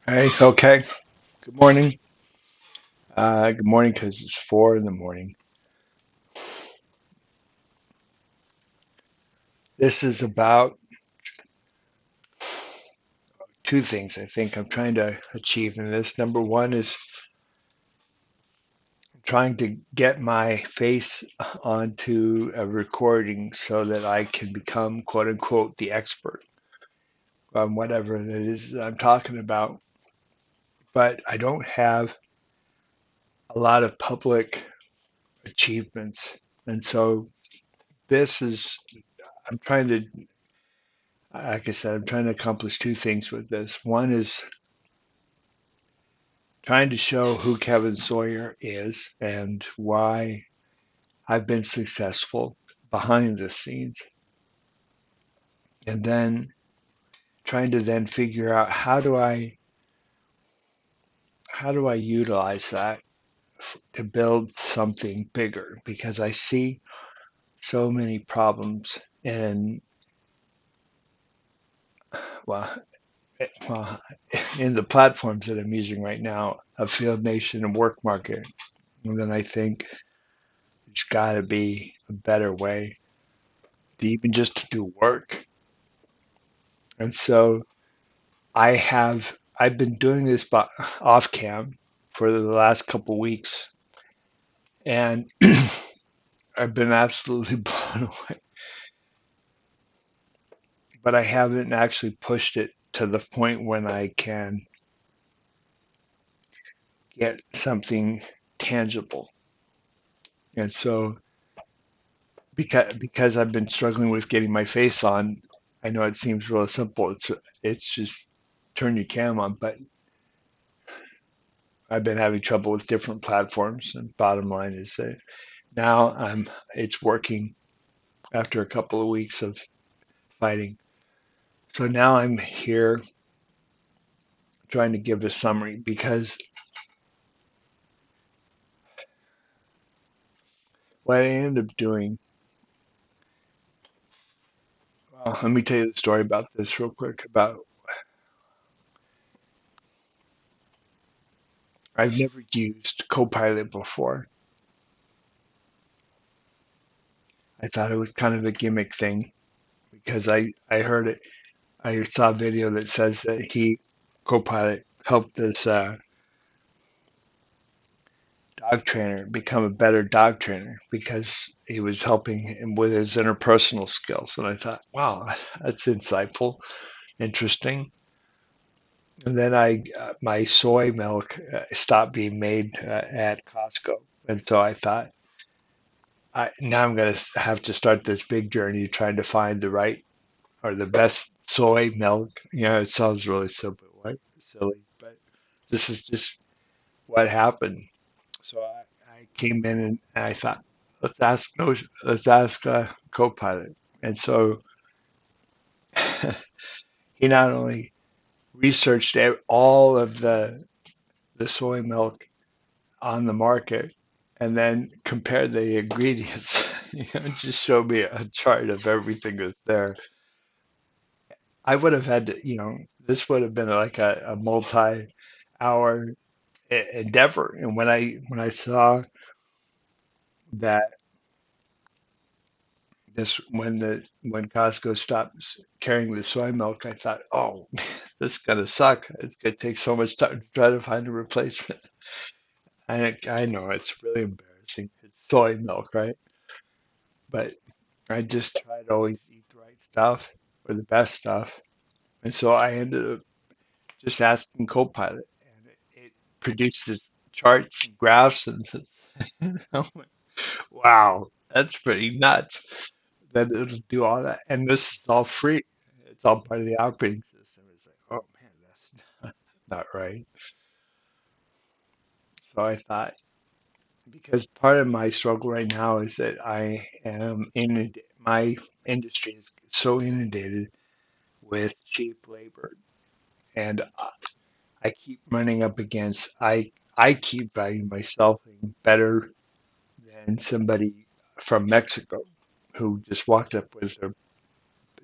Hey, okay. Good morning. Good morning because it's 4 in the morning. This is about two things I think I'm trying to achieve in this. Number one is trying to get my face onto a recording so that I can become, quote unquote, the expert on whatever that is that I'm talking about. But I don't have a lot of public achievements. And so this is, I'm trying to like I said, I'm trying to accomplish two things with this. One is trying to show who Kevin Sawyer is and why I've been successful behind the scenes. And then trying to then figure out how do I utilize that to build something bigger because I see so many problems in well, well in the platforms that I'm using right now of Field Nation and Work Market. And then I think there's got to be a better way to even just to do work. And so I've been doing this off cam for the last couple weeks, and I've been absolutely blown away. But I haven't actually pushed it to the point when I can get something tangible. And so because I've been struggling with getting my face on, I know it seems real simple. It's just turn your cam on, but I've been having trouble with different platforms. And bottom line is that now it's working after a couple of weeks of fighting. So now I'm here trying to give a summary because what I ended up doing, well, let me tell you the story about this real quick. About I've never used Copilot before. I thought it was kind of a gimmick thing because I heard it. I saw a video that says that Copilot helped this dog trainer become a better dog trainer because he was helping him with his interpersonal skills. And I thought, wow, that's insightful, interesting. And then my soy milk stopped being made at Costco, and so I thought, now I'm going to have to start this big journey trying to find the right or the best soy milk. It sounds really simple, right? Silly, but this is just what happened. So I came in and I thought, let's ask Copilot. And so he not only researched all of the soy milk on the market and then compared the ingredients, just showed me a chart of everything that's there. I would have had to, this would have been like a multi-hour endeavor. And when I saw that this when Costco stopped carrying the soy milk, I thought, oh, this is gonna suck. It's gonna take so much time to try to find a replacement. I know it's really embarrassing. It's soy milk, right? But I just try to always eat the right stuff or the best stuff. And so I ended up just asking Copilot, and it produced this charts and graphs, and I'm like, wow, that's pretty nuts that it'll do all that. And this is all free. It's all part of the operating system. It's like, oh man, that's not right. So I thought, because part of my struggle right now is that I am my industry is so inundated with cheap labor, and I keep running up against I keep valuing myself better than somebody from Mexico who just walked up with their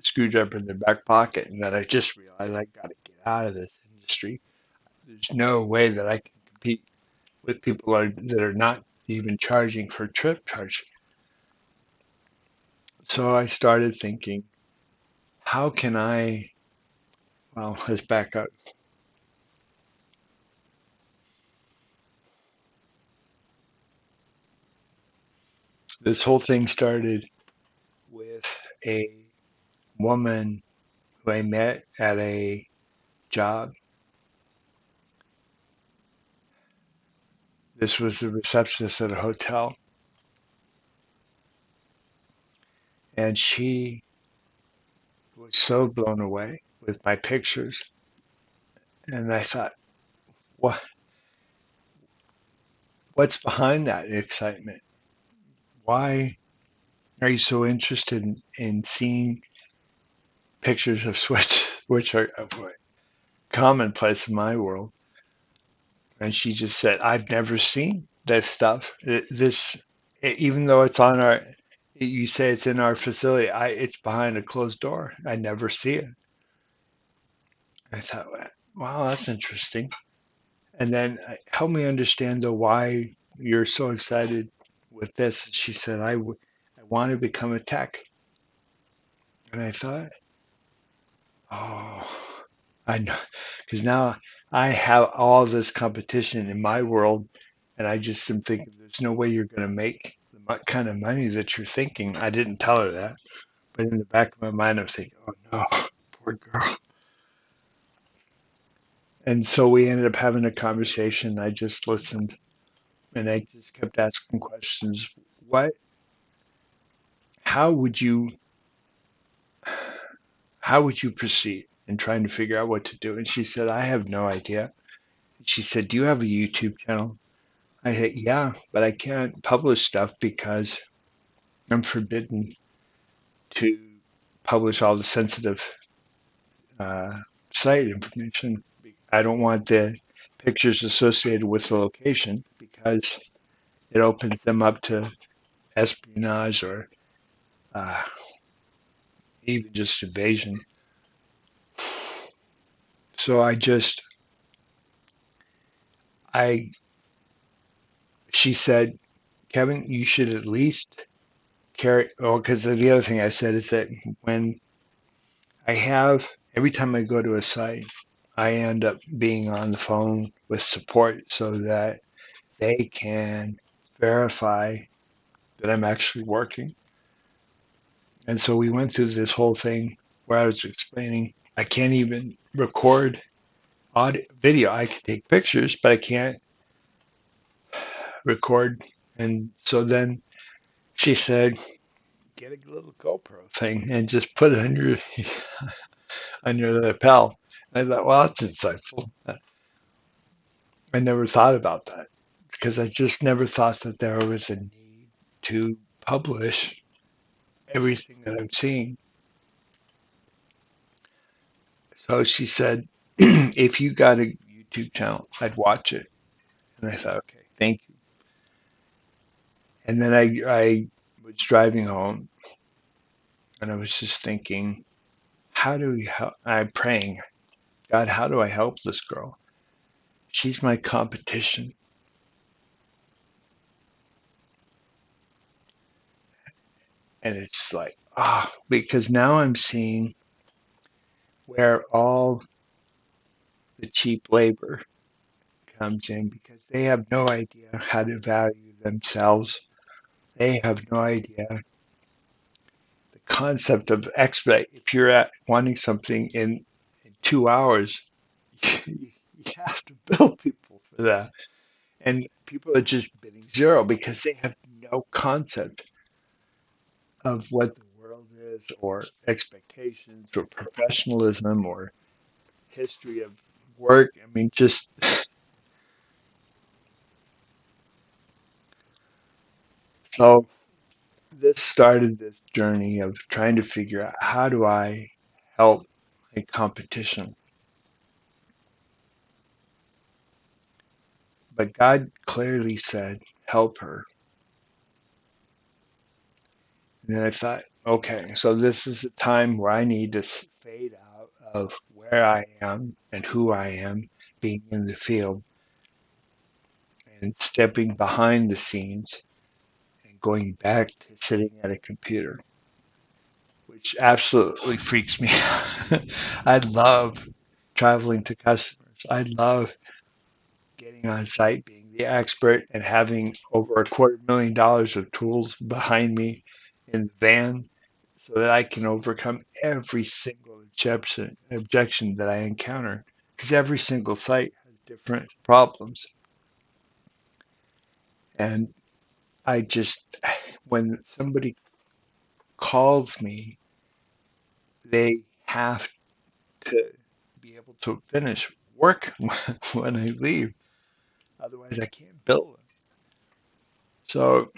screwdriver in their back pocket, and then I just realized I got to get out of this industry. There's no way that I can compete with people that are not even charging for trip charge. So I started thinking, how can I, well, let's back up. This whole thing started with a woman who I met at a job. This was the receptionist at a hotel, and she was so blown away with my pictures. And I thought, what, what's behind that excitement? Why are you so interested in seeing pictures of switch, which are commonplace in my world? And she just said, I've never seen this stuff. Even though it's on our, you say it's in our facility, it's behind a closed door. I never see it. I thought, wow, that's interesting. And then help me understand though why you're so excited with this. She said, I want to become a tech. And I thought, oh, I know, because now I have all this competition in my world, and I just am thinking, there's no way you're going to make the kind of money that you're thinking. I didn't tell her that, but in the back of my mind, I'm thinking, oh no, poor girl. And so we ended up having a conversation. I just listened, and I just kept asking questions. What? How would you? How would you proceed in trying to figure out what to do? And she said, I have no idea. She said, do you have a YouTube channel? I said, yeah, but I can't publish stuff because I'm forbidden to publish all the sensitive uh, site information. I don't want the pictures associated with the location because it opens them up to espionage or uh, even just invasion. So I, she said, Kevin, you should at least carry, oh, because the other thing I said is that when every time I go to a site, I end up being on the phone with support so that they can verify that I'm actually working. And so we went through this whole thing where I was explaining I can't even record audio, video. I can take pictures, but I can't record. And so then she said, get a little GoPro thing and just put it on your lapel. And I thought, well, that's insightful. I never thought about that because I just never thought that there was a need to publish everything that I'm seeing. So she said, if you got a YouTube channel, I'd watch it. And I thought, okay, thank you. And then I was driving home and I was just thinking, how do we help? I'm praying, God, how do I help this girl? She's my competition. And it's like, because now I'm seeing where all the cheap labor comes in because they have no idea how to value themselves. They have no idea the concept of expedite. If you're wanting something in 2 hours, you have to bill people for that. And people are just bidding zero because they have no concept of what the world is or expectations or professionalism or history of work. I mean, just so this started this journey of trying to figure out how do I help a competition. But God clearly said, help her. And then I thought, okay, so this is a time where I need to fade out of where where I am and who I am being in the field and stepping behind the scenes and going back to sitting at a computer, which absolutely freaks me out. I love traveling to customers. I love getting on site, being the expert, and having over $250,000 of tools behind me in the van so that I can overcome every single objection that I encounter. Because every single site has different problems. And I just, when somebody calls me, they have to be able to finish work when I leave. Otherwise, I can't bill them. So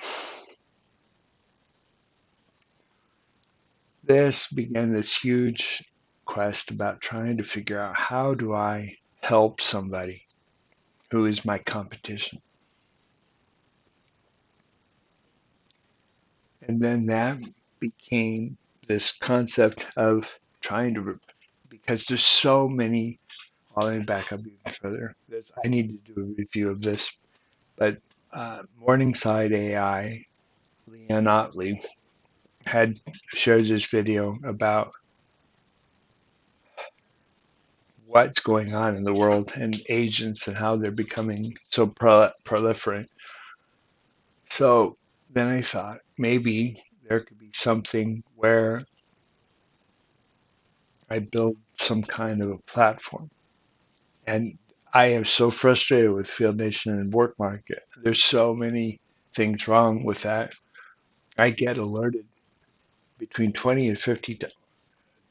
this began this huge quest about trying to figure out how do I help somebody who is my competition. And then that became this concept of trying to, because there's so many, let me back up even further. I need to do a review of this, but Morningside AI, Leanne Otley, had shared this video about what's going on in the world and agents and how they're becoming so proliferate. So then I thought maybe there could be something where I build some kind of a platform. And I am so frustrated with Field Nation and Work Market. There's so many things wrong with that. I get alerted between 20 and 50,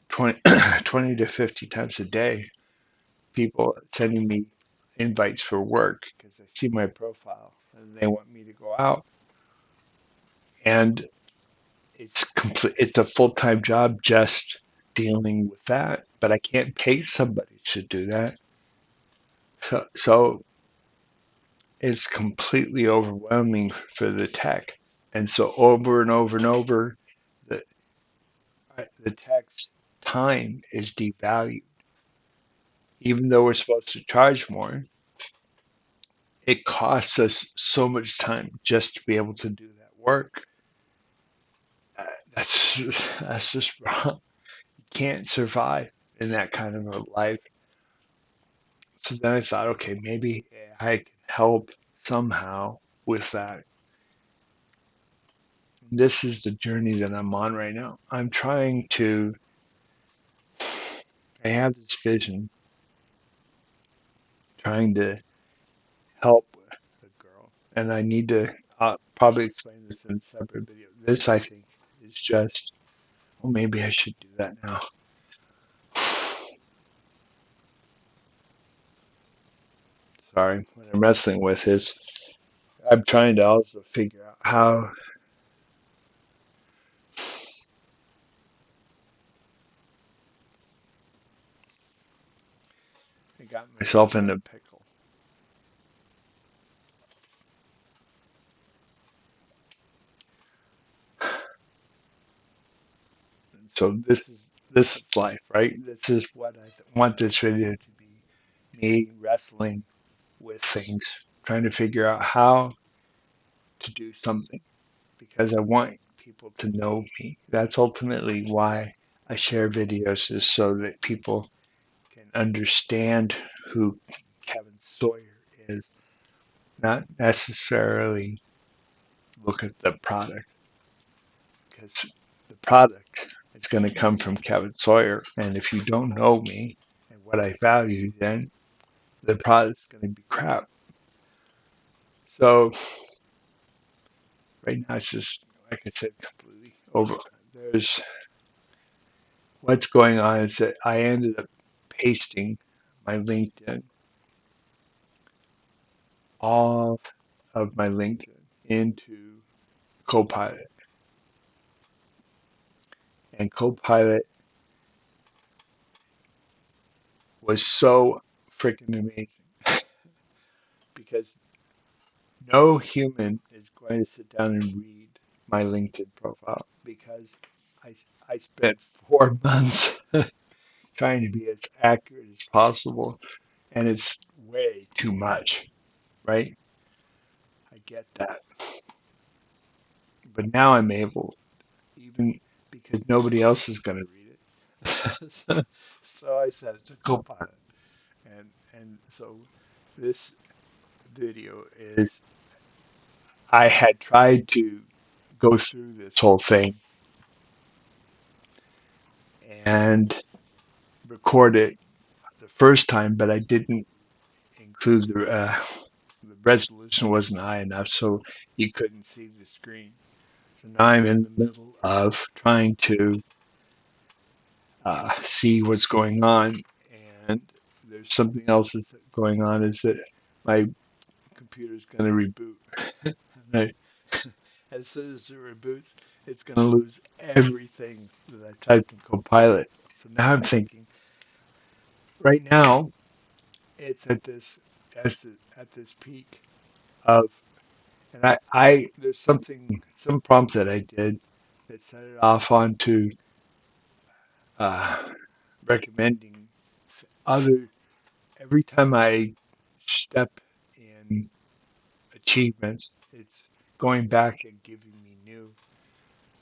20, 20 to 50 times a day, people sending me invites for work because they see my profile and they want me to go out. And it's a full-time job just dealing with that, but I can't pay somebody to do that. So it's completely overwhelming for the tech. And so over and over and over, the, the tech's time is devalued. Even though we're supposed to charge more, it costs us so much time just to be able to do that work. Uh, that's that's just wrong. You can't survive in that kind of a life. So then I thought, okay, maybe I can help somehow with that. This is the journey that I'm on right now. I have this vision, trying to help a girl, and I need to probably explain this in a separate video. This, I think, is just, well, maybe I should do that now. Sorry, what I'm wrestling with is I'm trying to also figure out how I got myself in a pickle. So this is life, right? This is what I want this video to be: me wrestling with things, trying to figure out how to do something because I want people to know me. That's ultimately why I share videos, is so that people can understand who Kevin Sawyer is, not necessarily look at the product, because the product is going to come from Kevin Sawyer. And if you don't know me and what I value, then the product's going to be crap. So right now it's just, like I said, completely over. There's what's going on is that I ended up pasting my LinkedIn, all of my LinkedIn into Copilot. And Copilot was so freaking amazing because no human is going to sit down and read my LinkedIn profile because I, I spent 4 months trying to be as accurate as possible, and it's way too much, right? I get that. But now I'm able, even because nobody else is going to read it. So I said it's a Copilot. And so this video is I had tried to go through this whole thing and record it the first time, but I didn't include the resolution wasn't high enough, so you couldn't see the screen. So now I'm in the middle of trying to see what's going on, and there's something else that's going on is that my computer's going to reboot. Right. As soon as it reboots, it's going to lose everything that I typed in Copilot. So now I'm thinking, right now, it's at this peak of, and I there's some prompts that I did that set it off onto uh, recommending other every time I step in achievements, it's going back and giving me new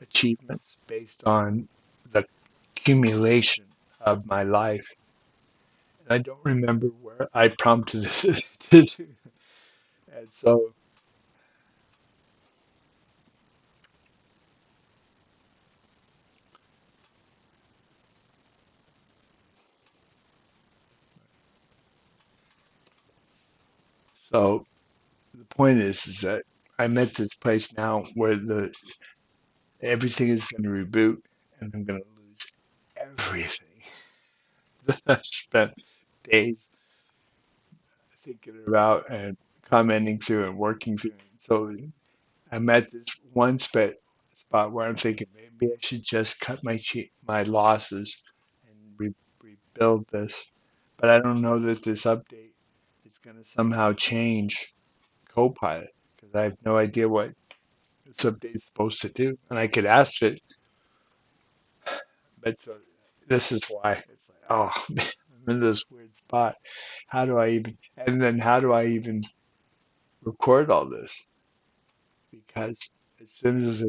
achievements based on the accumulation of my life. And I don't remember where I prompted it to do. And so the point is that I'm at this place now where the everything is going to reboot and I'm going to lose everything that I spent days thinking about and commenting through and working through. So I'm at this one spot where I'm thinking maybe I should just cut my losses and rebuild this. But I don't know that this update is going to somehow change Copilot because I have no idea what this update is supposed to do. And I could ask it, but so this is why it's like, oh, I'm in this weird spot. How do I even, and then how do I even record all this? Because as soon as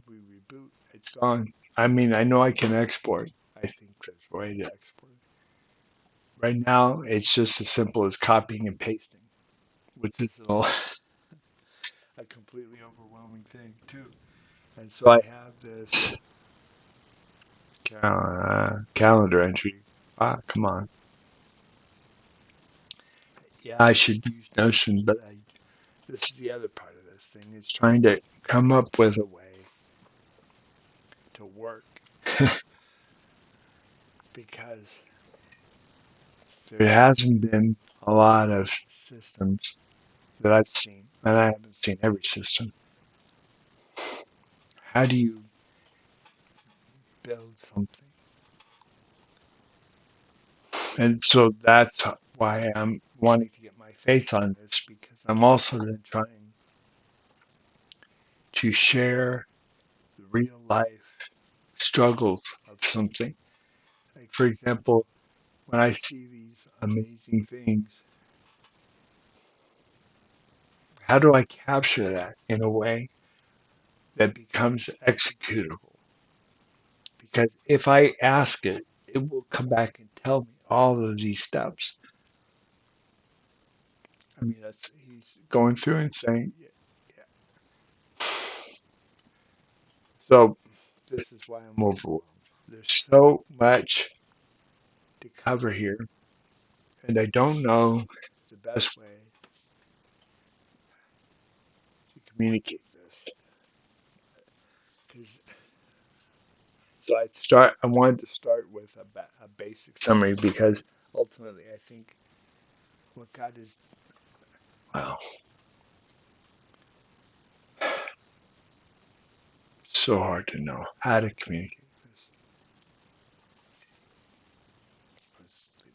we reboot, it's gone. I mean, I know I can export. I think there's a way to export. Right now, it's just as simple as copying and pasting, which is a completely overwhelming thing too. And so I have this calendar entry. Ah, come on. Yeah, I should use Notion, but this is the other part of this thing. Is trying to come up with a way to work because there hasn't been a lot of systems that I've seen, and I haven't seen every system. How do you build something? And so that's why I'm wanting to get my face on this because I'm also then trying to share the real life struggles of something. Like, for example, when I see these amazing things, how do I capture that in a way that becomes executable? Because if I ask it, it will come back and tell me all of these steps. I mean, he's going through and saying, yeah, yeah. So this is why I'm overwhelmed. There's so much to cover here, and I don't know the best way to communicate this. Because I wanted to start with a basic summary because ultimately I think what God is, well, so hard to know how to communicate this. Let's leave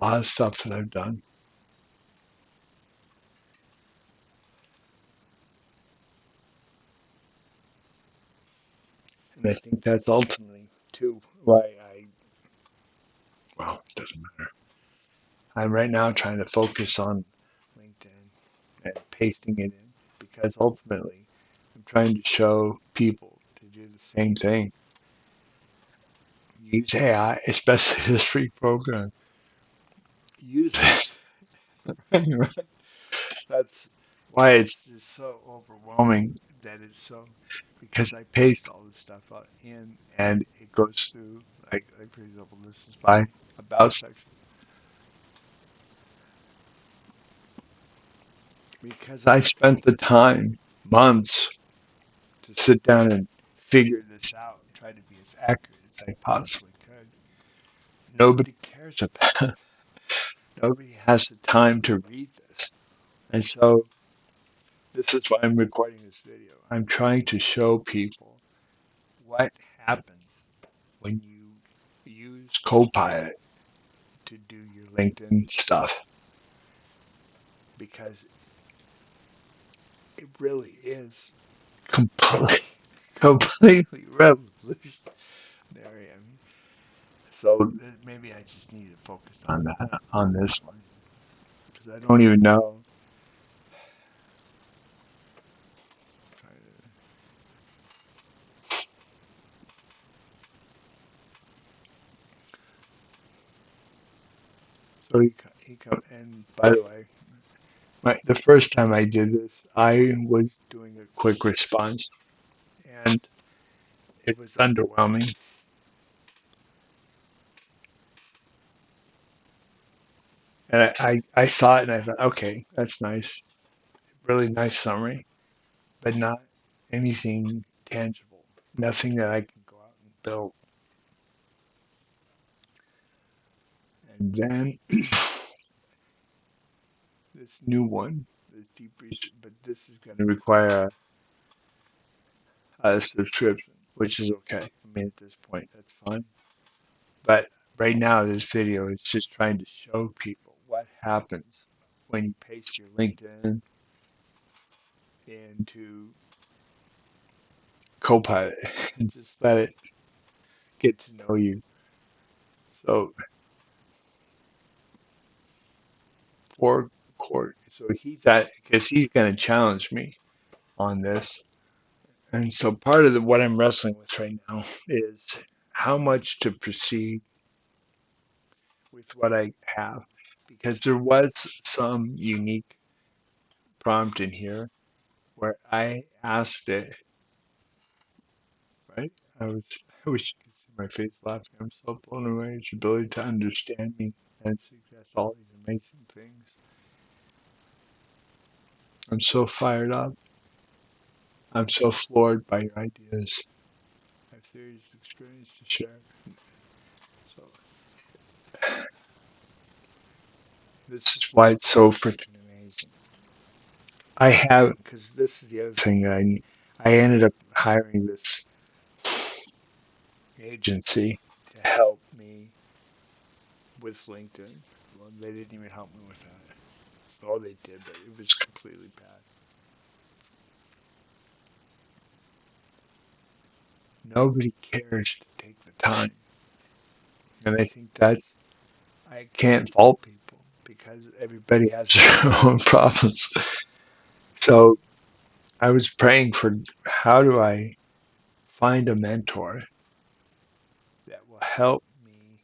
that. A lot of stuff that I've done. And I think that's ultimately, too, why well, it doesn't matter. I'm right now trying to focus on LinkedIn and pasting it in because ultimately I'm trying to show people to do the same thing. Use AI, especially this free program. Use it. That's why it's just so overwhelming that it's so because I paste all this stuff out in and it goes through like for example this is my about section because I spent the time months to sit down and figure this out and try to be as accurate as I possibly could. Nobody cares about it. Nobody has the time to read this. And so this is why I'm recording this video. I'm trying to show people what happens when you use Copilot to do your LinkedIn stuff because it really is completely, completely revolutionary. I mean, so maybe I just need to focus on that on this one because I don't even know. So and by the way, the first time I did this, I was doing a quick response, and it was underwhelming. And I saw it and I thought, okay, that's nice, really nice summary, but not anything tangible, nothing that I can go out and build. And then this new one, this deep research, but this is going to require a subscription, which is okay. I mean, at this point, that's fine. But right now, this video is just trying to show people what happens when you paste your LinkedIn into Copilot and just let it get to know you. So for court, so he's at because he's going to challenge me on this, and so part of what I'm wrestling with right now is how much to proceed with what I have, because there was some unique prompt in here where I asked it, right? I wish you could see my face laughing. I'm so blown away at its ability to understand me and suggest all these amazing things. I'm so fired up. I'm so floored by your ideas. I have theories and experience to share. So this is why it's so freaking amazing. I have, because this is the other thing that I ended up hiring this agency to help me with LinkedIn. Well, they didn't even help me with that. Oh, they did, but it was completely bad. Nobody cares to take the time. And I think I can't fault people because everybody has their own problems. So I was praying for how do I find a mentor that will help me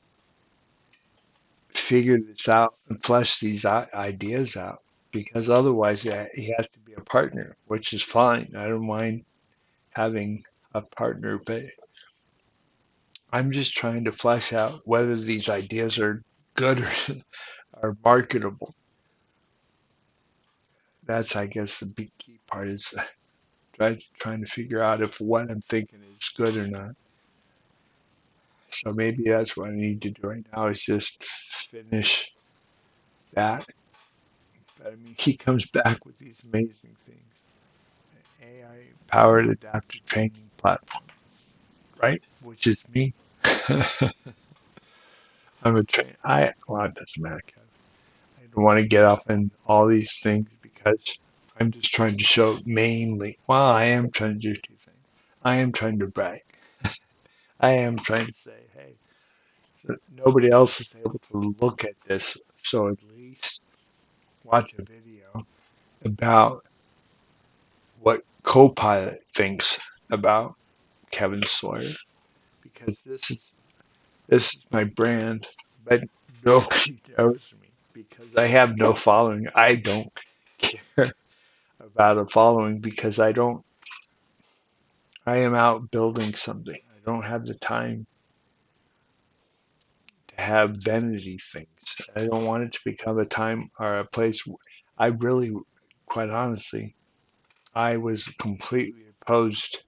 figure this out and flesh these ideas out because otherwise he has to be a partner, which is fine. I don't mind having a partner, but I'm just trying to flesh out whether these ideas are good or are marketable. That's, I guess, the big key part is trying to figure out if what I'm thinking is good or not. So maybe that's what I need to do right now is just finish that. But I mean, he comes back with these amazing things. AI powered adaptive training platform, right? Which is me. I'm a train. Well, it doesn't matter, Kev. I don't want to get up in all these things because I'm just trying to show mainly. Well, I am trying to do two things. I am trying to brag. I am trying to say, hey, nobody else is able to look at this, so at least watch a video about what Copilot thinks about Kevin Sawyer, because this is my brand, but nobody knows me because I have no following. I don't care about a following because I am out building something. I don't have the time to have vanity things. I don't want it to become a time or a place. I really, quite honestly, I was completely opposed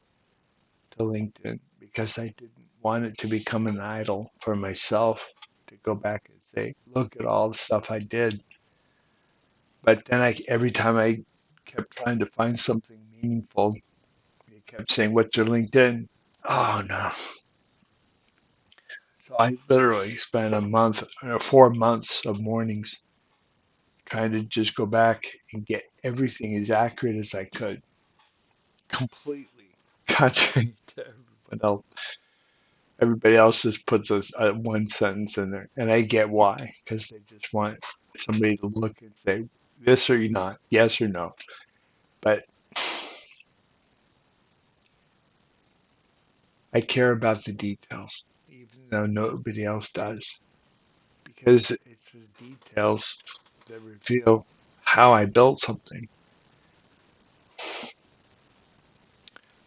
to LinkedIn because I didn't want it to become an idol for myself to go back and say, look at all the stuff I did. But then every time I kept trying to find something meaningful, they kept saying, what's your LinkedIn? Oh no. So I literally spent a month or 4 months of mornings trying to just go back and get everything as accurate as I could, completely contrary to everyone else. Everybody else just puts a one sentence in there, and I get why, because they just want somebody to look and say this or not, yes or no. But I care about the details, even though nobody else does, because it's the details that reveal how I built something.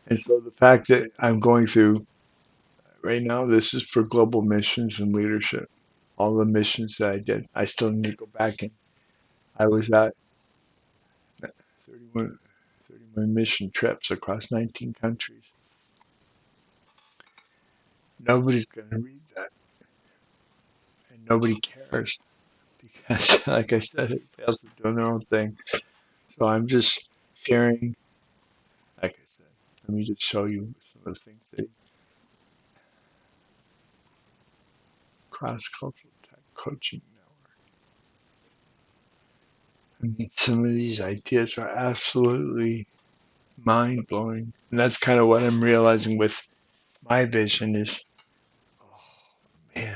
And so the fact that I'm going through right now, this is for global missions and leadership. All the missions that I did, I still need to go back and I was at 31, 31 mission trips across 19 countries. Nobody's going to read that, and nobody cares because, like I said, everybody else is doing their own thing. So I'm just sharing, like I said, let me just show you some of the things that cross-cultural tech coaching network. I mean, some of these ideas are absolutely mind blowing. And that's kind of what I'm realizing with my vision is, oh man,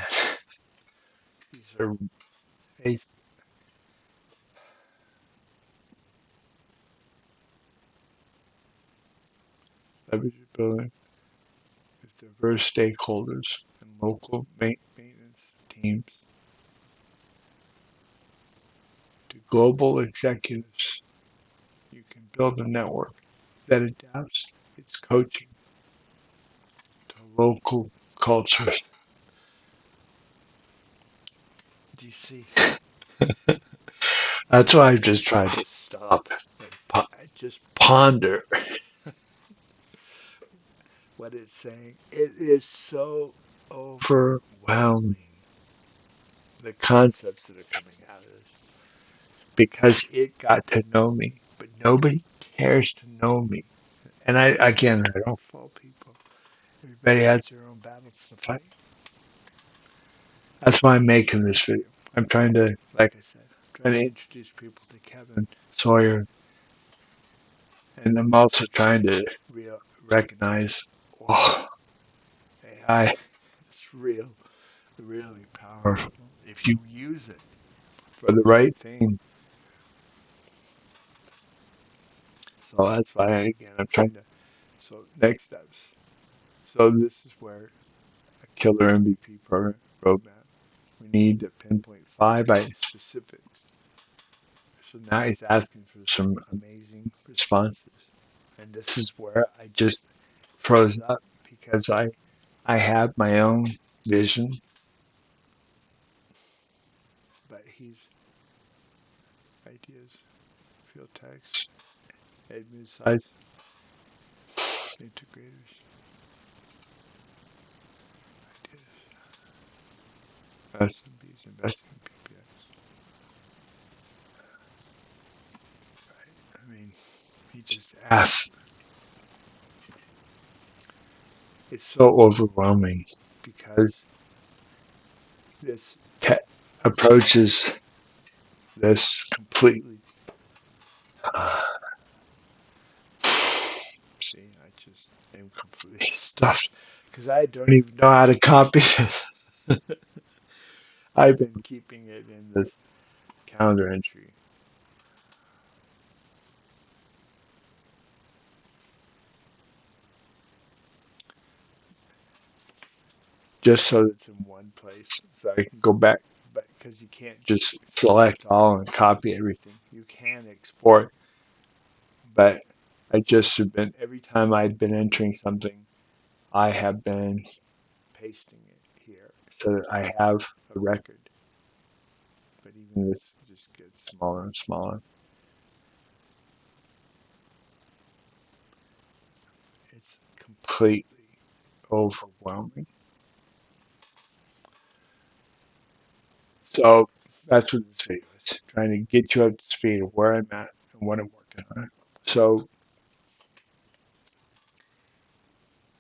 these are amazing. Leverage building with diverse stakeholders and local maintenance teams to global executives. You can build a network that adapts its coaching to local culture. Do you see? That's why I just tried to stop and just ponder what it's saying. It is so overwhelming, the concepts that are coming out of this, because it got to know me, but nobody cares to know me. And I don't fault people. Everybody has their own battles to fight. That's why I'm making this video. I'm trying to, like I said, trying to introduce people to Kevin Sawyer, and I'm also trying to recognize, whoa, AI is really powerful if you use it for the right thing. So that's why, again, I'm trying to. So next steps. So this is where a killer MVP program roadmap. We need to pinpoint 5 specifics. So now he's asking for some amazing responses. And this is where I just froze up because I have my own vision, but he's ideas, field text, admin size, integrators, ideas, SMBs, investing in PPX. Right? I mean, he just asks. It's so overwhelming because this approaches this completely. Uh, see, I just I'm completely stuffed because I don't even know how to copy this. I've been keeping it in this calendar entry just so it's in one place so I can go back. But because you can't just select all and copy everything, you can export. But I just have been every time I've been entering something, I have been pasting it here so that I have a record. But even this just gets smaller and smaller. It's completely overwhelming. So that's what this video is, trying to get you up to speed of where I'm at and what I'm working on. So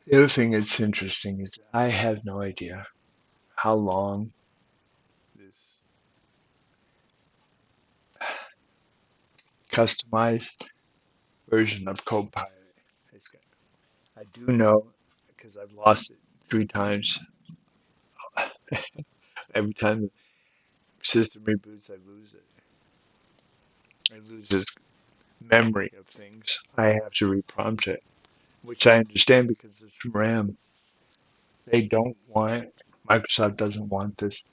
the other thing that's interesting is I have no idea how long this customized version of Copilot is. I do know because I've lost it 3 times. Every time the system reboots, I lose it. I lose its memory of things. I have to reprompt it, which I understand because it's from RAM. They don't want, Microsoft doesn't want this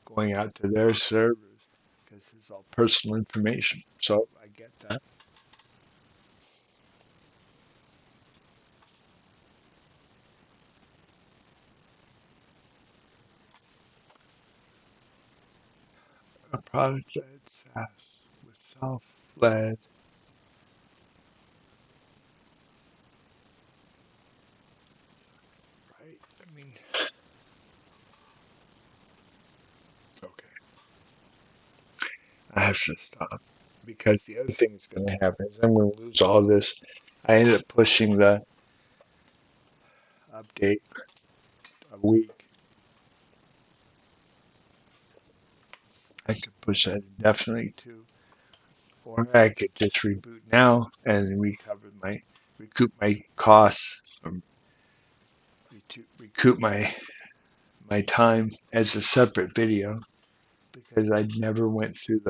going out to their servers because it's all personal information. So I get that. A product that's SaaS with self-led, right? I mean, okay, I have to stop because the other thing that's going to happen is I'm going to lose all this. I ended up pushing the update a week. I could push that indefinitely too, or I could just reboot now and recoup my costs, recoup my time as a separate video because I never went through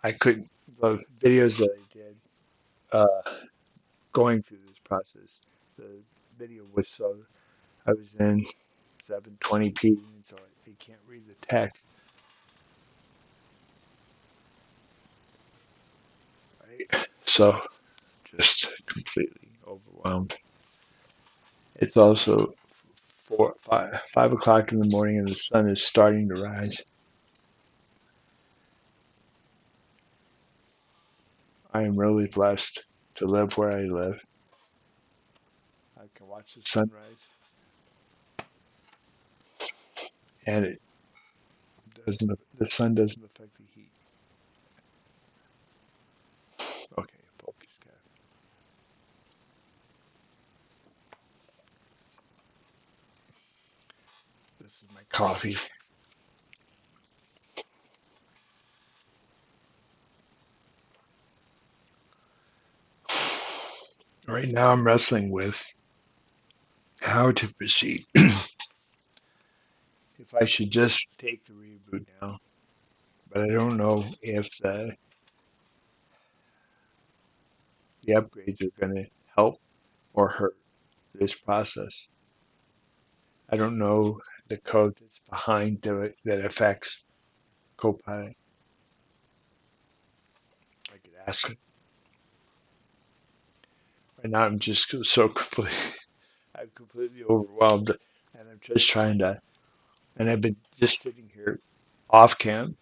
I couldn't the videos that I did going through this process. The video was so I was in 720p, so I can't read the text, right? So just completely overwhelmed. It's also 5 o'clock in the morning, and the sun is starting to rise. I am really blessed to live where I live. I can watch the sunrise, and it doesn't. The sun doesn't affect the heat. Okay, focus, guys. This is my coffee. Right now, I'm wrestling with how to proceed. If I should just take the reboot now, but I don't know if the upgrades are going to help or hurt this process. I don't know the code that's behind it that affects Copilot. I could ask it. Right now, I'm just so completely, I'm completely overwhelmed, and I'm just trying to. And I've been just sitting here off cam,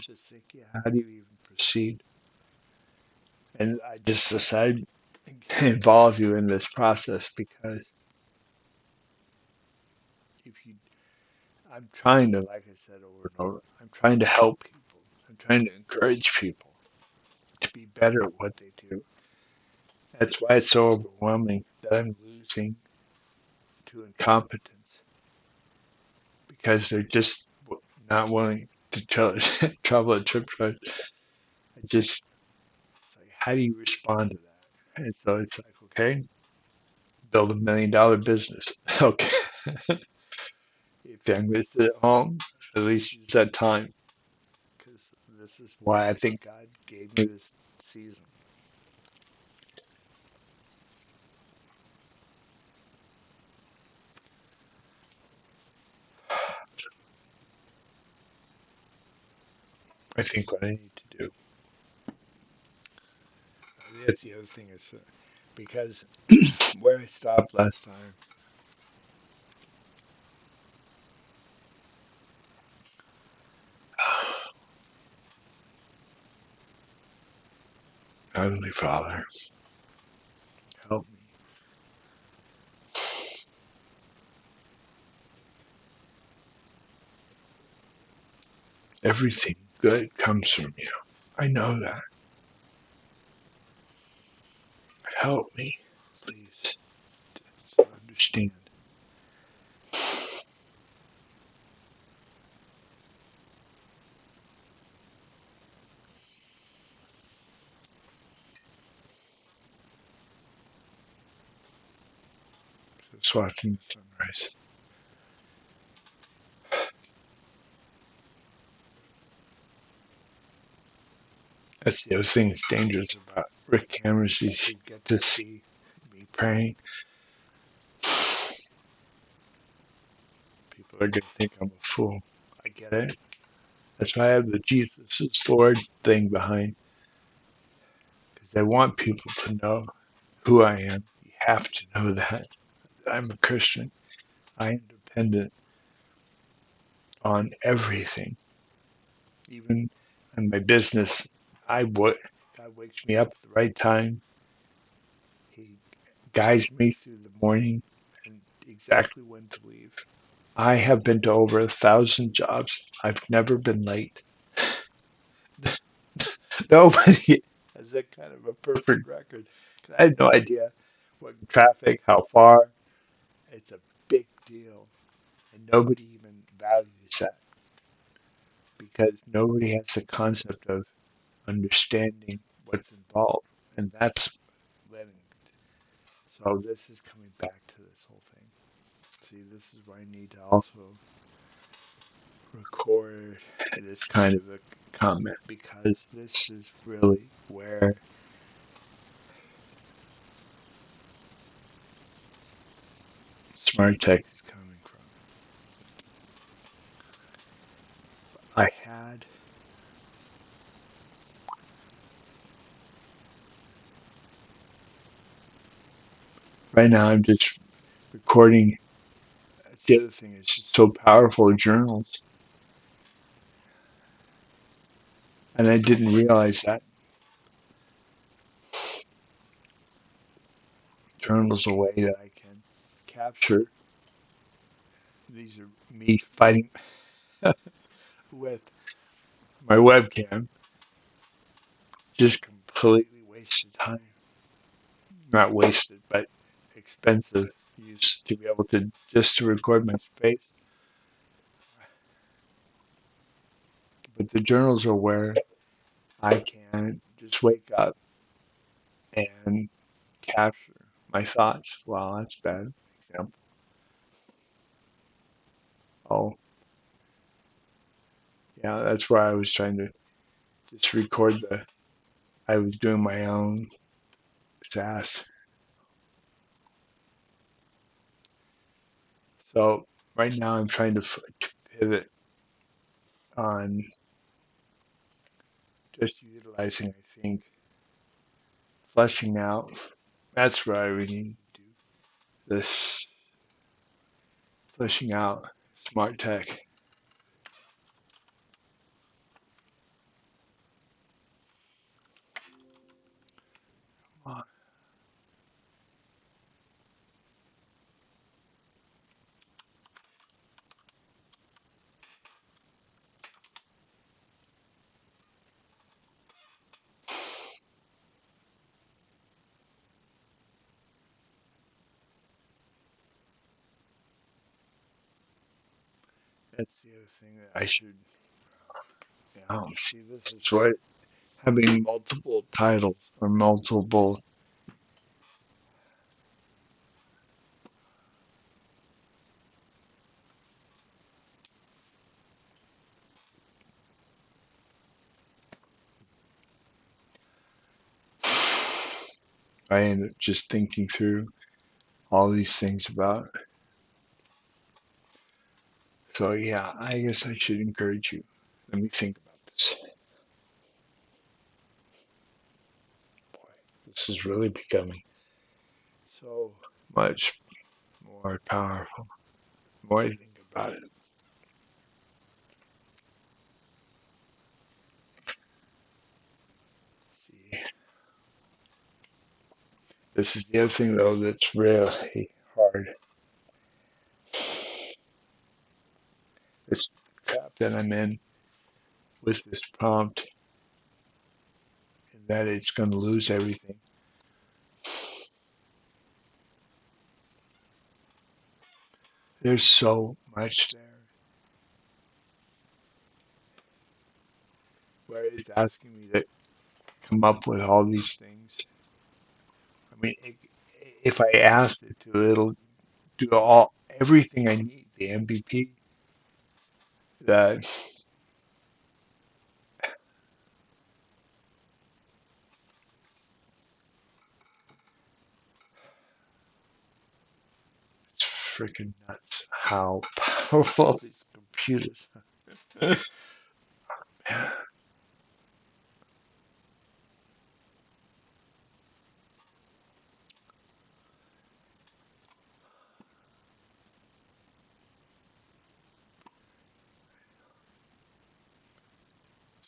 just thinking, how do you even proceed? And I just decided to involve you in this process because if you I'm trying to, like I said over and over, I'm trying to help people. I'm trying to encourage people to be better at what they do. That's why it's so overwhelming that I'm losing to incompetence because they're just not willing to travel a trip. I just, it's like, how do you respond to that? And so it's like, okay, build $1 million business. Okay. If I'm going to sit at home, at least use that time. Because this is why I think God gave me this season. I think what I need to do. That's the other thing is because where I stopped last time, Heavenly Father, help me. Everything good comes from you. I know that. Help me, please, to understand. Just watching the sunrise. That's the other thing that's dangerous about Rick cameras is you get to see me praying. People are going to think I'm a fool. I get it. That's why I have the Jesus is Lord thing behind, because I want people to know who I am. You have to know that. I'm a Christian. I am dependent on everything, even in my business. God wakes me up at the right time. He guides me through the morning and exactly when to leave. I have been to over 1,000 jobs. I've never been late. Nobody has that kind of a perfect record. I had no idea what traffic, how far. It's a big deal. And nobody even values that because nobody has the concept of understanding what's involved. And that's letting. So this is coming back to this whole thing. See, this is where I need to also record this kind of a comment because this is really where smart tech is coming from. I had right now I'm just recording. That's the other thing, it's just so powerful, journals. And I didn't realize that journals a way that I can capture. These are me fighting with my webcam, just completely wasted time. Not wasted, but expensive use to be able to just to record my face. But the journals are where I can just wake up and capture my thoughts. Wow, that's bad example. Oh, yeah, that's where I was trying to just record the. I was doing my own SAS. So right now I'm trying to pivot on just utilizing, I think, fleshing out. That's where I really need to do this fleshing out smart tech. Uh, That's the other thing that I should, see. This is what having multiple titles or multiple I ended up just thinking through all these things about. So yeah, I guess I should encourage you. Let me think about this. Boy, this is really becoming so much more powerful. The more I think about it. See, this is the other thing though that's really hard. This trap that I'm in with this prompt, and that it's going to lose everything. There's so much there where it's asking me to come up with all these things. I mean, if I asked it to, it'll do all everything I need. The MVP, the it's freaking nuts how powerful these computers are.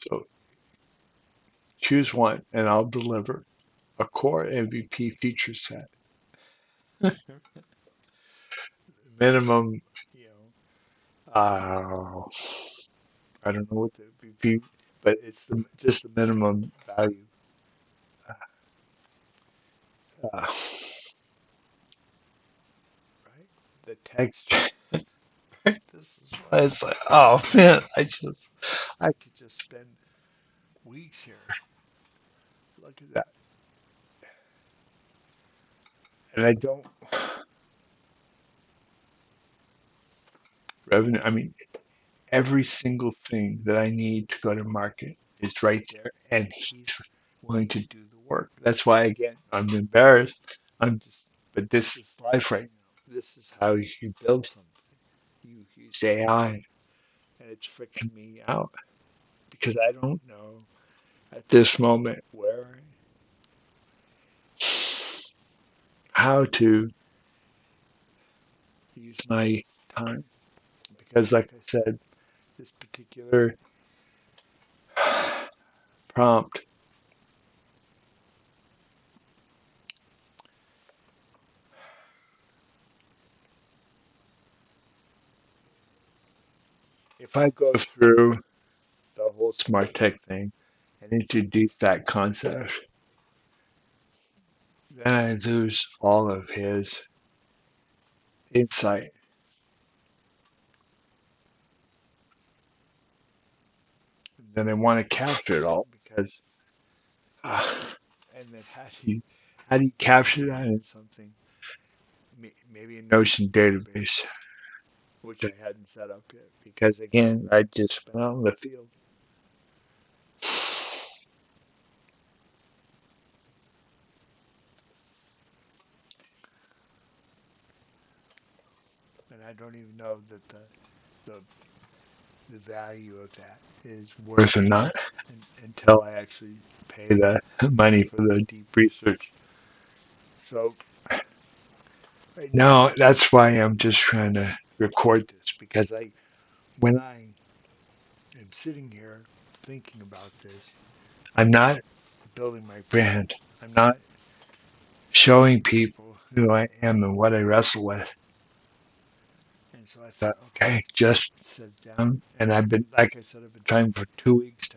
So choose one, and I'll deliver a core MVP feature set. Minimum, you know, I don't know what the MVP, but it's just the minimum value. Right? The text. This is why it's like, oh man, I could just spend weeks here. Look at that. And I don't revenue. I mean, every single thing that I need to go to market is right there, and he's willing to do the work. That's why, again, I'm embarrassed. I'm just, but this is life right now. This is how you build something. You use AI, and it's freaking me out because I don't know at this moment where, how to use my time. Because, like I said, this particular prompt, if I go through the whole smart tech thing and introduce that concept, then I lose all of his insight. Then I want to capture it all because, uh, and then how do you capture that in something? Maybe a Notion database, which I hadn't set up yet because again, I just been out in the field. And I don't even know that the the value of that is worth or not until I actually pay the money for the deep research. So right now, that's why I'm just trying to record this because when I am sitting here thinking about this, I'm not building my brand. I'm not showing people who I am and what I wrestle with. And so I thought, okay, just sit down. And I've been, like I said, I've been trying for 2 weeks to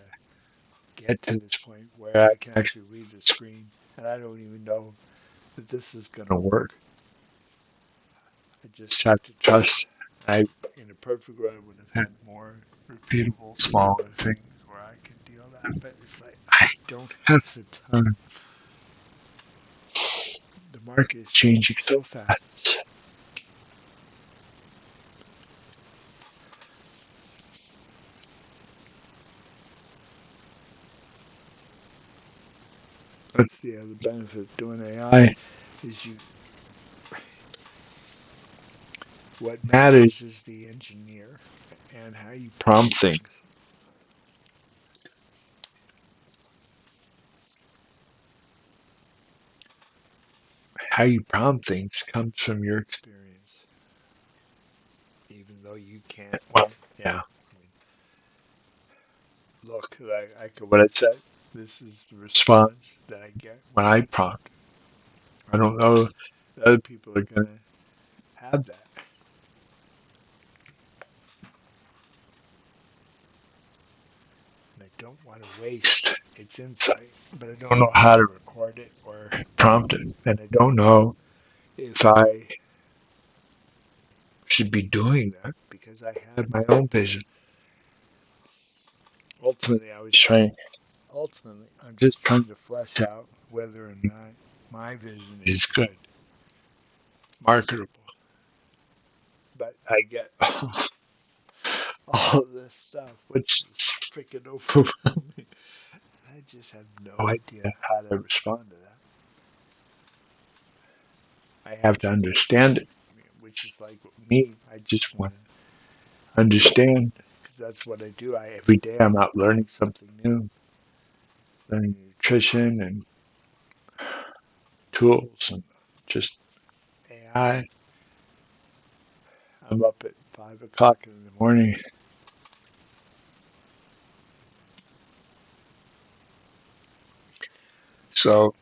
get to this point where I can actually read the screen. And I don't even know that this is going to work. I just have to trust. In a perfect world, would have had more repeatable, smaller things where I could deal that. But it's like, I don't have the time. The market is changing so fast. what's the other benefit of doing AI is what matters is the engineer and how you prompt things. How you prompt things comes from your experience, even though you can't. Well, yeah. I mean, look, what I said. This is the response that I get when I prompt. I don't know that other people are going to have that. And I don't want to waste its insight, but I don't know how to record it or prompt it. And I don't know if I should be doing that because I have my own vision. Ultimately, I'm just trying to flesh out whether or not my vision is good, marketable. But I get all this stuff, which is freaking overwhelming. I just have no idea how to respond to that. I have to understand it, which is like me. I just want to understand because that's what I do. Every day I'm out learning something new, learning nutrition and tools and just AI. I'm up at 5 o'clock in the morning. So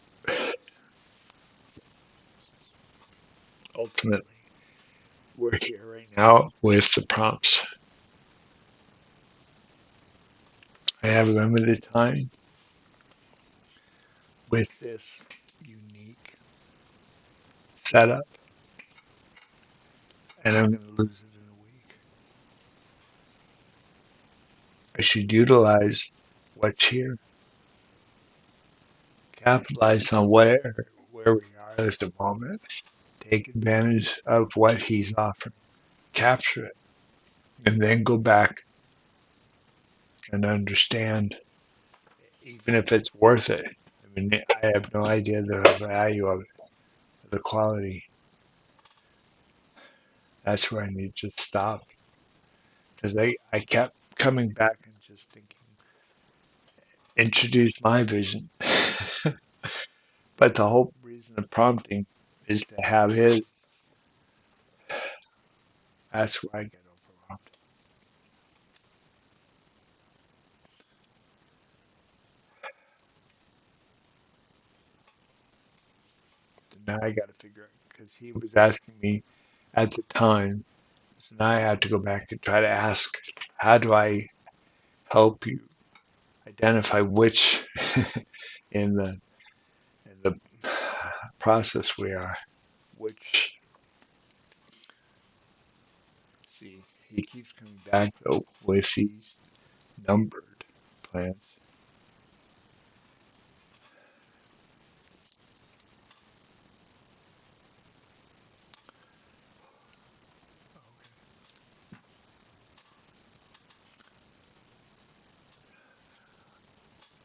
ultimately, we're here right now with the prompts. I have limited time with this unique setup, and I'm going to lose it in a week. I should utilize what's here, capitalize on where we are at the moment, take advantage of what he's offering, capture it, and then go back and understand, even if it's worth it. I mean, I have no idea the value of it, the quality. That's where I need to stop because I kept coming back and just thinking, introduce my vision. But the whole reason of prompting is to have his. That's where I get overwhelmed. So now I got to figure out because he was asking me at the time. So now I have to go back and try to ask, how do I help you identify which in the process we are, which see he keeps coming back though with these numbered plants.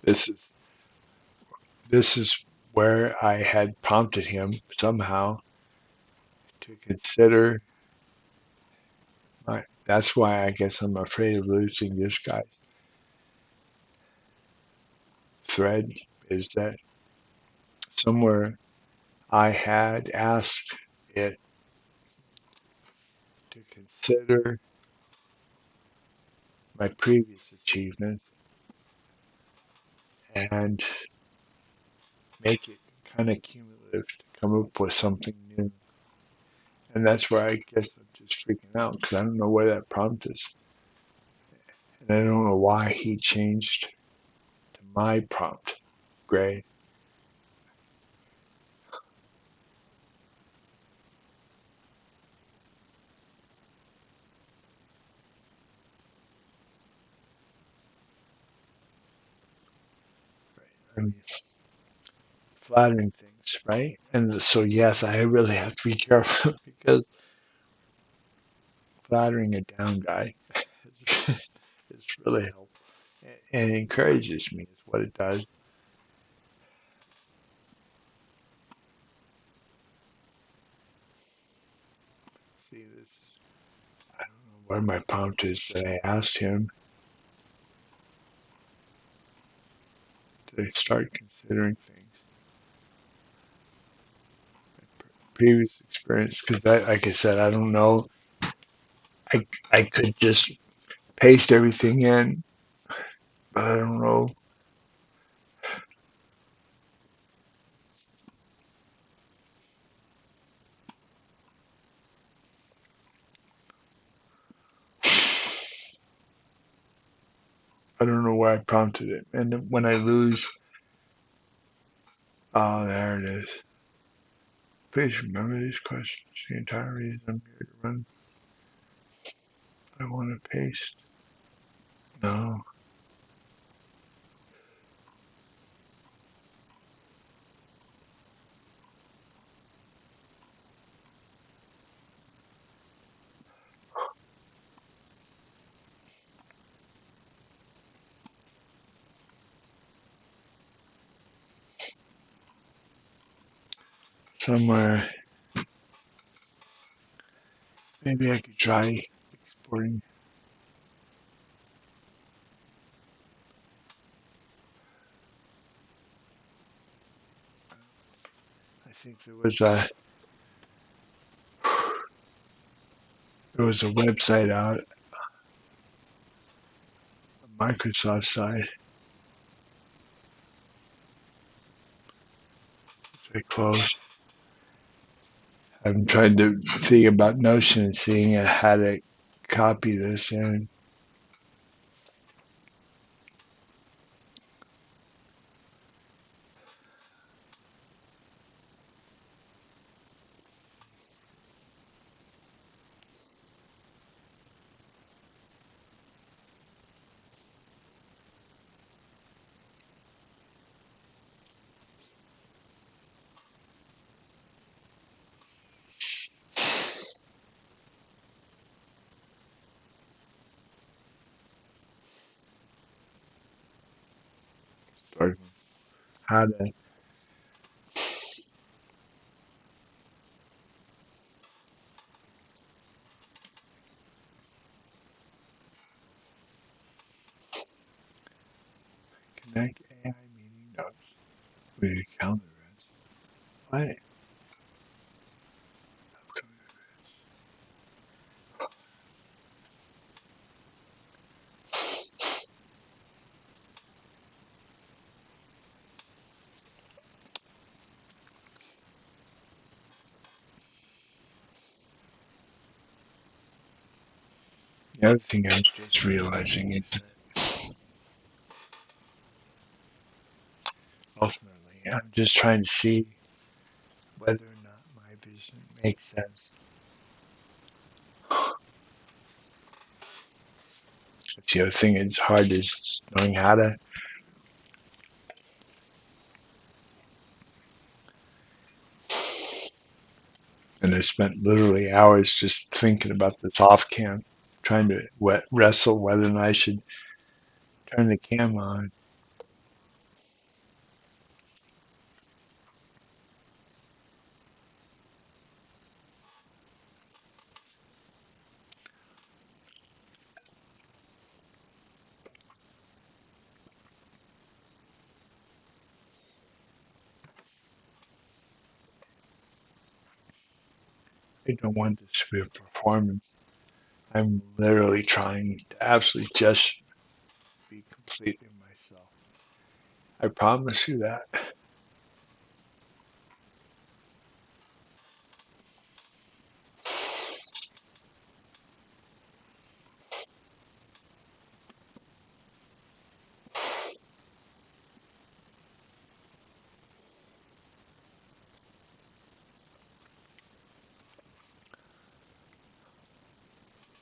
This is this is where I had prompted him somehow to consider my. That's why I guess I'm afraid of losing this guy's thread. Is that somewhere I had asked it to consider my previous achievements and make it kind of cumulative to come up with something new. And that's where I guess I'm just freaking out because I don't know where that prompt is. And I don't know why he changed to my prompt, Gray. I mean, flattering things, right? And so, yes, I really have to be careful because flattering a down guy is really helpful and it encourages me, is what it does. see this. I don't know where my prompt is that I asked him to start considering things. Previous experience, because that, like I said, I don't know. I could just paste everything in, but I don't know. I don't know where I prompted it. And when I lose, oh, there it is. Please remember these questions. The entire reason I'm here to run. I want to paste. No. Somewhere. Maybe I could try exporting. I think there was a website out, a Microsoft site, which I closed. I'm trying to think about Notion and seeing how to copy this in. Or how to connect AI meeting notes with your calendar events. What? The other thing I'm just realizing is that ultimately I'm just trying to see whether or not my vision makes sense. That's the other thing. It's hard is knowing how to. And I spent literally hours just thinking about this off cam, trying to wrestle whether or not I should turn the cam on. I don't want this to be a performance. I'm literally trying to absolutely just be completely myself. I promise you that.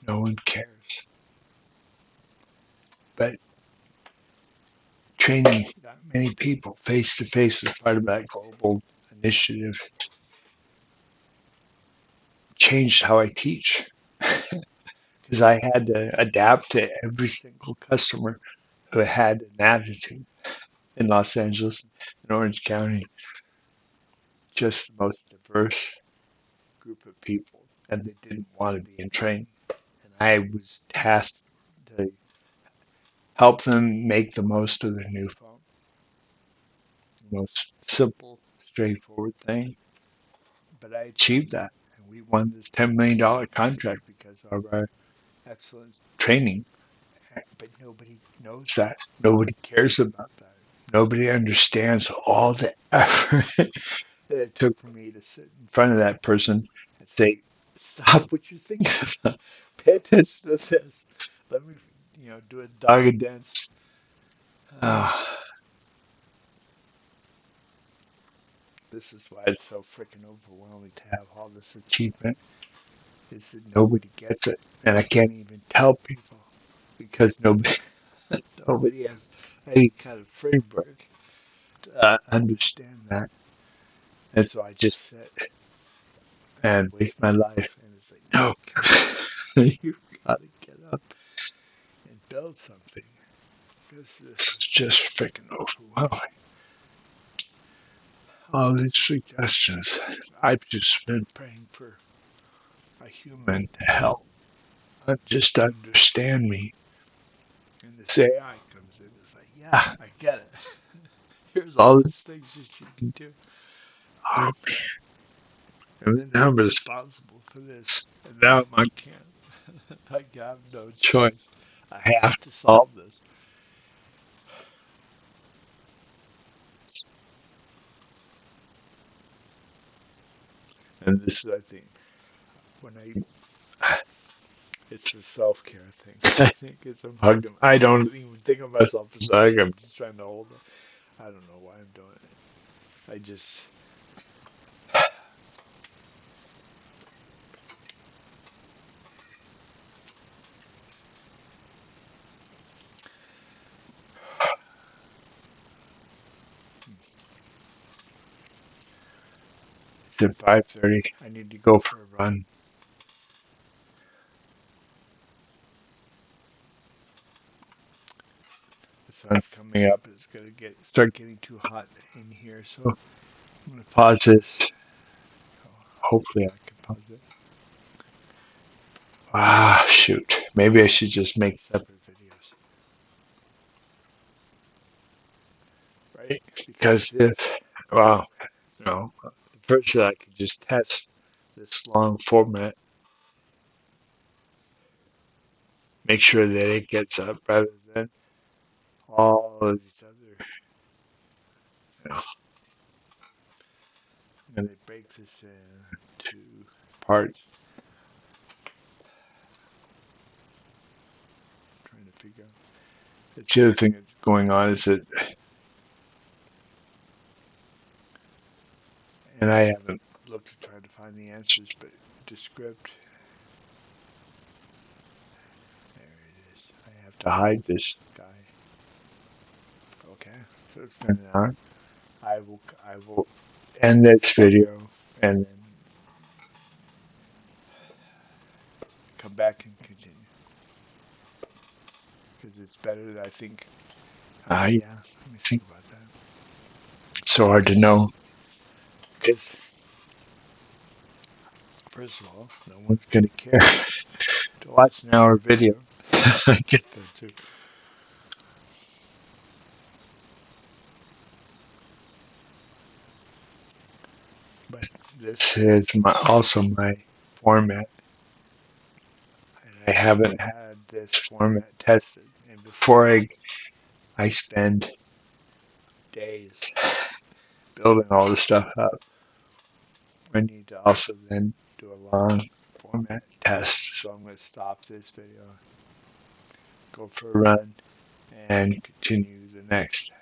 No one cares. But training that many people face to face as part of that global initiative changed how I teach because I had to adapt to every single customer who had an attitude in Los Angeles and Orange County, just the most diverse group of people. and they didn't want to be in training. And I was tasked to help them make the most of their new phone. The most simple, straightforward thing. But I achieved that. And we won this $10 million contract because of our excellent training. But nobody knows that. Nobody cares about that. Nobody understands all the effort that it took for me to sit in front of that person and say, "Stop what you're thinking about. Pay attention to this. Let me, do a dog dance." Ah, this is why it's so freaking overwhelming to have all this achievement. Is that nobody gets it, and I can't even tell people because nobody nobody has any kind of framework to understand that. And so I just sit and waste my life, and it's like, no, you've got to get up and build something. This is just freaking overwhelming. All these suggestions. I've just been praying for a human to help, not just to understand me. And this AI comes in, it's like, yeah, I get it. Here's all these things that you can do. Oh, and then I'm responsible for this. And now I can't. I have no choice. I have to solve this. And this is, I think, when it's a self-care thing. I think it's a hug. I don't even think of myself as a hug. I'm just trying to hold it. I don't know why I'm doing it. I just, it's at 5:30. I need to go for a run. The sun's coming up. It's gonna start getting too hot in here. So I'm gonna pause this. Hopefully I can pause it. Ah, shoot. Maybe I should just make separate videos, right? Because well, the first I could just test this long format, make sure that it gets up rather than all of these other, you know, and they break this into parts. I'm trying to figure out. That's the other thing that's going on is that, and I haven't looked to try to find the answers, but Descript, there it is. I have to hide this guy. Okay, so it's been an hour. I will end this video and then come back and continue because it's better. I think. Yeah. Let me think about that. It's so hard to know because first of all, no one's gonna care to watch an hour video. I get that too. But this is also my format, and I haven't had this format tested. And before I spend days building all this stuff up, I need to also then do a long format test. So I'm going to stop this video, go for a run, and continue the next.